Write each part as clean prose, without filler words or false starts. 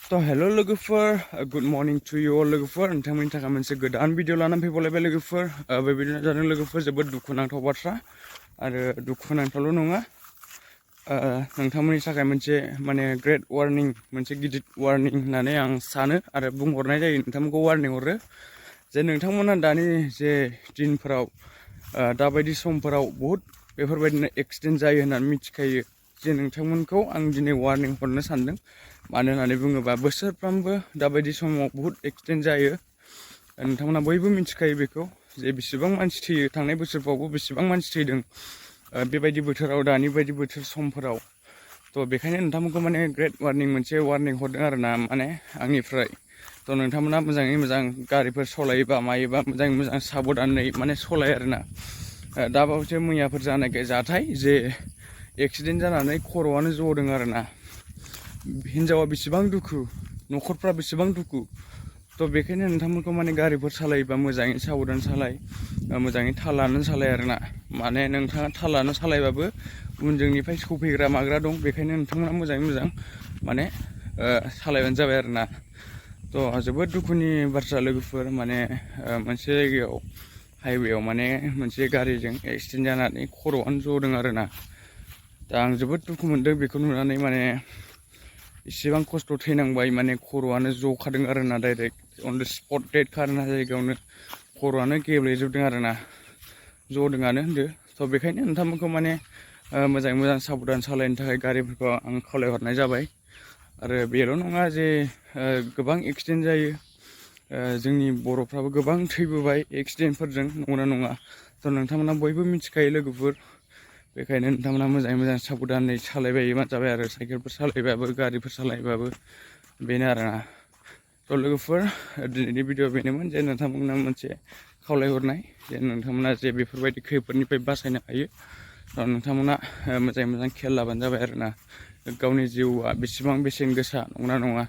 So hello logofer, good morning to you all logofer. नोंथांमोननि थाखाय मोनसे गोदान भिडिअ लानानै फैबावलायबाय लोगोफोर। बे भिडिअ जादों लोगोफोर जोबोद दुखुनांथाव बाथ्रा आरो दुखुनांथावल' नङा। नोंथांमोननि थाखाय मोनसे माने ग्रेट वार्निं, मोनसे गिदिर वार्निं होननानै आं सानो आरो बुंहरनाय जायो। नोंथांमोनखौ वार्निं हरो जे नोंथांमोना दानि जे दिनफोराव दाबायदि समफोराव बहुद बेफोरबायदिनो एक्सिडेन्ट जायो होननानै मिथिखायो। जे नोंथांमोनखौ आं दिनै वार्निं हरनो सानदों। मानो होननानै बुङोबा बोसोरफ्रामबो दाबायदि समाव बहुद एक्सिडेन्ट जायो। नोंथांमोना बयबो मिथिखायो बेखौ, जे बेसेबां मानसि थैयो, थांनाय बोसोरफ्रावबो बेसेबां मानसि थैदों बेबायदि बोथोराव, दानि बायदि बोथोर समफोराव। थ' बेखायनो नोंथांमोनखौ माने ग्रेट वार्निं, मोनसे वार्निं हरदों आरो ना, माने आंनिफ्राय। थ' नोंथांमोना मोजाङै मोजां गारिफोर सालायोबा मायोबा मोजाङै मोजां साबधानै माने सालाय आरो ना। दाबावैसो मैयाफोर जानाय जाथाय जे एक्सिडेन्ट जानानै खर'आनो जदों आरो ना। हिनजावा बेसेबां दुखु, न'खरफ्रा बेसेबां दुखु। थ' बेखायनो नोंथांमोनखौ माने गारिफोर सालायोबा मोजाङै साबधान सालाय, मोजाङै थाल लानानै सालाय आरो ना। माने नोंथाङा थाल लानानै सालायबाबो उनजोंनिफ्राय सफैग्रा माग्रा दं। बेखायनो नोंथांमोना मोजाङै मोजां माने सालायबानो जाबाय आरो ना। थ' जोबोद दुखुनि बाथ्रा लोगोफोर, माने मोनसे जायगायाव हाइवेआव माने मोनसे गारिजों एक्सिडेन्ट जानानै खर'आनो जदों आरो ना। दा आं जोबोद दुखु मोनदों बेखौ नुनानै, माने इसेबां खस्थ' थैनांबाय, माने खर'आनो जखादों आरो ना, direct on the spot date खारोना जायगायावनो खर'आनो गेब्लेजोबदों आरो ना, जदोंआनो होनदो। थ' बेखायनो नोंथांमोनखौ माने मोजाङै मोजां साबधान सालायनो थाखाय गारिफोरखौ आं खावलायहरनाय जाबाय। आरो बेल' नङा जे गोबां एक्सिडेन्ट जायो, जोंनि बर'फ्राबो गोबां थैबोबाय एक्सिडेन्टफोरजों, नंगौना नङा? थ' नोंथांमोना बयबो मिथिखायो लोगोफोर। बेखायनो नोंथांमोना मोजाङै मोजां साबधानै सालायबायोबानो जाबाय आरो, साइकेलफोर सालायबाबो गारिफोर सालायबाबो बेनो आरो ना। थ' लोगोफोर, दिनैनि भिडिअ बेनोमोन जे नोंथांमोना मोनसे खावलायहरनाय, जे नोंथांमोना जे बेफोरबायदि खैफोदनिफ्राय बासायनो हायो। थ' नोंथांमोना मोजाङै मोजां खेल लाबानो जाबाय आरो ना। गावनि जिउआ बेसेबां बेसेन गोसा, नंगौना नङा?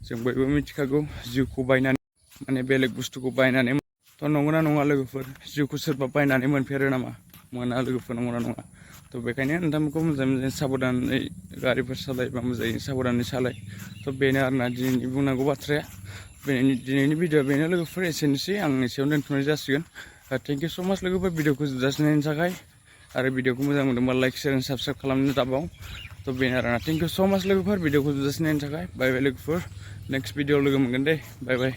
जों बयबो मिथिखागौ जिउखौ बायनानै, माने बेलेग बुस्थुखौ बायनानै। थ' नंगौना नङा लोगोफोर? जिउखौ सोरबा बायनानै मोनफेरो नामा? मोना लोगोफोर, नंगौना नङा? थ' बेखायनो नोंथांमोनखौ मोजाङै मोजां साबधानै गारिफोर सालायबा मोजाङै साबधानै सालाय। थ' बेनो आरो ना दिनैनि बुंनांगौ बाथ्राया। दिनैनि भिडिअ बेनो लोगोफोर, एसेनोसै। आं एसेयावनो दोनथ'नाय जासिगोन। थेंक इउ स' माच लोगोफोर, भिडिअखौ जोबजासिम नायनायनि थाखाय। आरो भिडिअखौ मोजां मोनदोंबा लाइक, शेयार, एन्ड साबस्क्राइब खालामनो दाबाव। थ' बेनो आरो ना। थेंक इउ स' माच लोगोफोर, भिडिअखौ जोबजासिम नायनायनि थाखाय। बाय बाय लोगोफोर, नेक्स्ट भिडिअ लोगो मोनगोन दे। बाय बाय।